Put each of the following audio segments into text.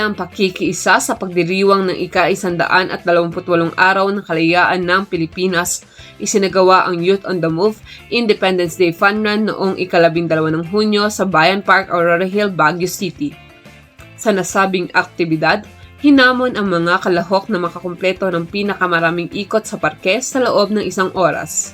kanilang pakikiisa sa pagdiriwang ng ika-128 araw ng kalayaan ng Pilipinas, isinagawa ang Youth on the Move Independence Day Fun Run noong ika-12 ng Hunyo sa Bayan Park, Aurora Hill, Baguio City. Sa nasabing aktibidad, hinamon ang mga kalahok na makakumpleto ng pinakamaraming ikot sa parke sa loob ng 1 oras.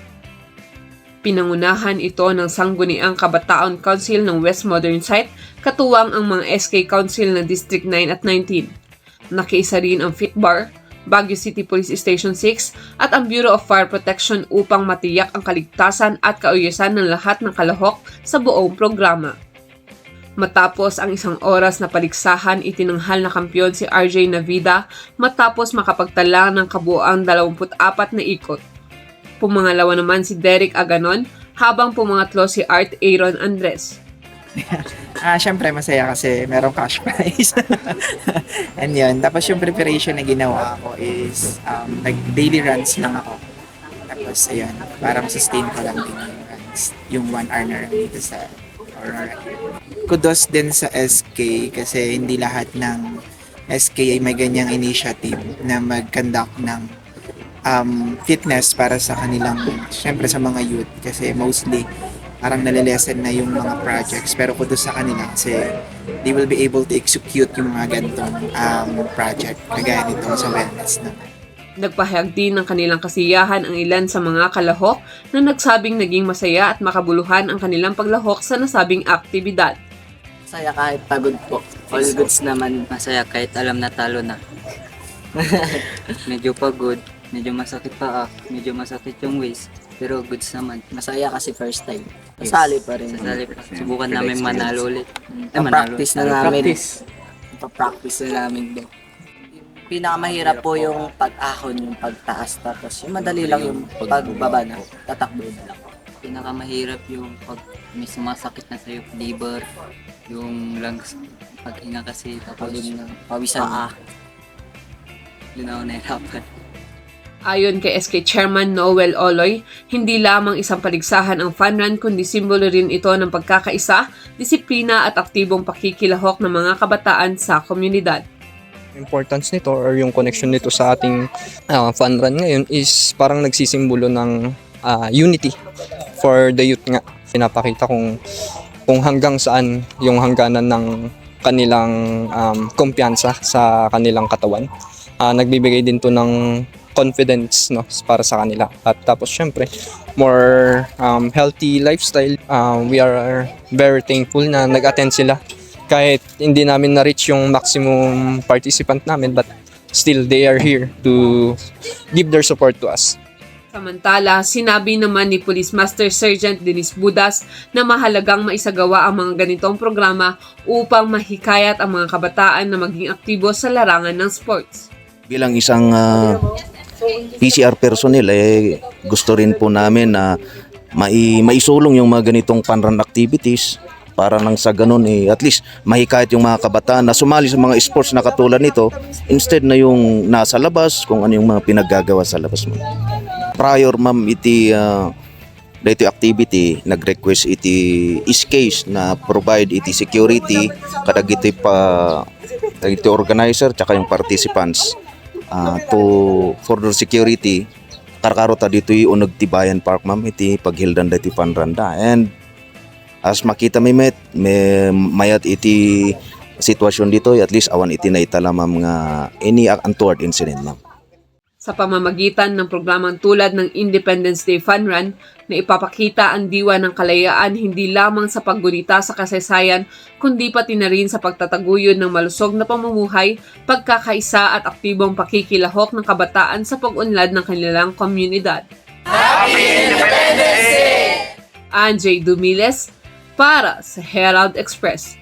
Pinangunahan ito ng Sangguniang Kabataan Council ng West Modern Site, katuwang ang mga SK Council ng District 9 at 19. Nakiisa rin ang FitBar, Baguio City Police Station 6 at ang Bureau of Fire Protection upang matiyak ang kaligtasan at kaayusan ng lahat ng kalahok sa buong programa. Matapos ang 1 oras na paligsahan, itinanghal na kampiyon si RJ Navida matapos makapagtala ng kabuuang 24 na ikot. Pumangalawa naman si Derek Aganon habang pumangatlo si Art Aaron Andres. Syempre masaya kasi merong cash prize. And yun. Tapos yung preparation na ginawa ko is daily runs lang ako. Tapos ayun, parang sustain ko lang din yung runs. Yung 1 hour na run dito sa Aurora. Kudos din sa SK kasi hindi lahat ng SK ay may ganyang initiative na mag-conduct ng fitness para sa kanilang, syempre sa mga youth kasi mostly parang nalilesen na yung mga projects pero kudos sa kanila kasi they will be able to execute yung mga ganitong project kagaya nito sa wellness naman. Nagpahayag din ng kanilang kasiyahan ang ilan sa mga kalahok na nagsabing naging masaya at makabuluhan ang kanilang paglahok sa nasabing aktibidad. Masaya kahit pagod po. All goods naman, masaya kahit alam na talo na. Medyo pagod, medyo masakit pa medyo masakit yung waist. Pero goods naman. Masaya kasi first time. Sasali pa rin. Sasali pa. Subukan namin manalo ulit. Pa-practice na namin. Pa-practice na namin do. Pinakamahirap po yung pag-ahon, yung pagtaas. Tapos yung madali lang yung pagbaba na. Tatakbo na lang. Pinakamahirap yung pag may sumasakit na sa'yo, liver, yung lungs, paghinga kasi, tapos Pawisan na. Yun ako nahirapan. Ayon kay SK Chairman Noel Oloy, hindi lamang isang paligsahan ang fun run kundi simbolo rin ito ng pagkakaisa, disiplina at aktibong pakikilahok ng mga kabataan sa komunidad. Importance nito or yung connection nito sa ating fun run ngayon is parang nagsisimbolo ng unity for the youth nga. Pinapakita kung hanggang saan yung hangganan ng kanilang kumpiyansa sa kanilang katawan. Nagbibigay din to ng confidence para sa kanila. At tapos syempre, more healthy lifestyle. We are very thankful na nag-attend sila. Kahit hindi namin na-reach yung maximum participant namin, but still they are here to give their support to us. Samantala, sinabi naman ni Police Master Sergeant Dennis Budas na mahalagang maisagawa ang mga ganitong programa upang mahikayat ang mga kabataan na maging aktibo sa larangan ng sports. Bilang isang PCR personnel, gusto rin po namin na maisulong yung mga ganitong fun-run activities para nang sa ganun at least mahikayat yung mga kabataan na sumali sa mga sports na katulad nito instead na yung nasa labas kung ano yung mga pinaggagawa sa labas mo. Prior ma'am iti dito activity nag-request iti is case na provide iti security kadag iti organizer tsaka yung participants to further security karkarota dito yung unag ti Bayan Park ma'am iti paghildan dito panranda and as makita may mayat iti sitwasyon dito at least awan iti naitala ma'am nga any untoward incident ma'am. Sa pamamagitan ng programang tulad ng Independence Day Fun Run na ipapakita ang diwa ng kalayaan hindi lamang sa paggunita sa kasaysayan kundi pati na rin sa pagtataguyod ng malusog na pamumuhay, pagkakaisa at aktibong pakikilahok ng kabataan sa pag-unlad ng kanilang komunidad. Happy Independence Day! Anjay Dumiles para sa Herald Express.